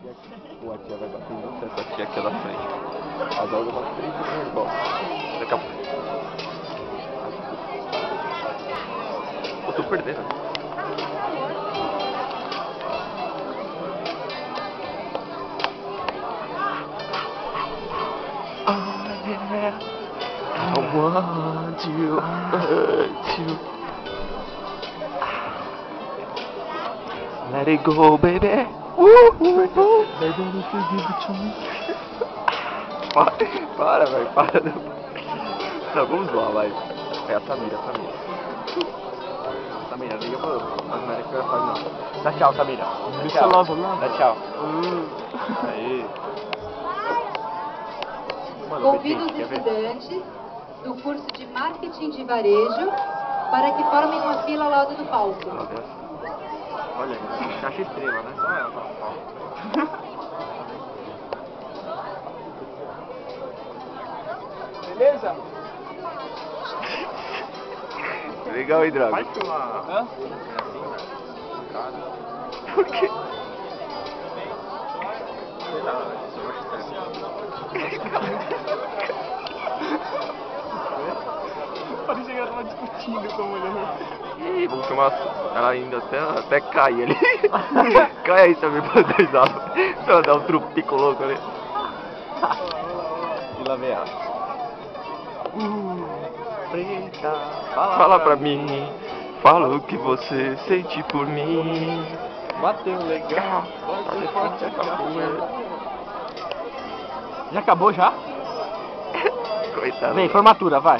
Pô, a tia vai bater muito essa tia aqui da frente. Ela joga umas 3 vezes igual. Daqui a pouco. Eu tô perdendo. Oh yeah, I want you, hurt you. Let it go, baby. Baby, don't forgive it to me. Para, velho, para. Não, vamos lá, vai. É a Samira, Samira, liga pro Samira que eu ia fazer não. Dá tchau, Samira. Dá tchau. Dá tchau. Aí. Convido os estudantes do curso de Marketing de Varejo para que formem uma fila ao lado do palco. Olha, caixa estrela, né? Só ela, tá? Beleza? Legal, hein, Drago? Vai filmar. Hã? Por quê? Parecia que ela tava discutindo com a mulher. Ih, vamos filmar ela ainda até cair ali. Cai aí também pra dar risada. Pra dar um trupico louco ali. E lá vem ela. Preta, fala pra mim. Fala o que você sente por mim. Bateu legal. Bateu forte, acabou. Já acabou já? Coitado. Vem, formatura, vai.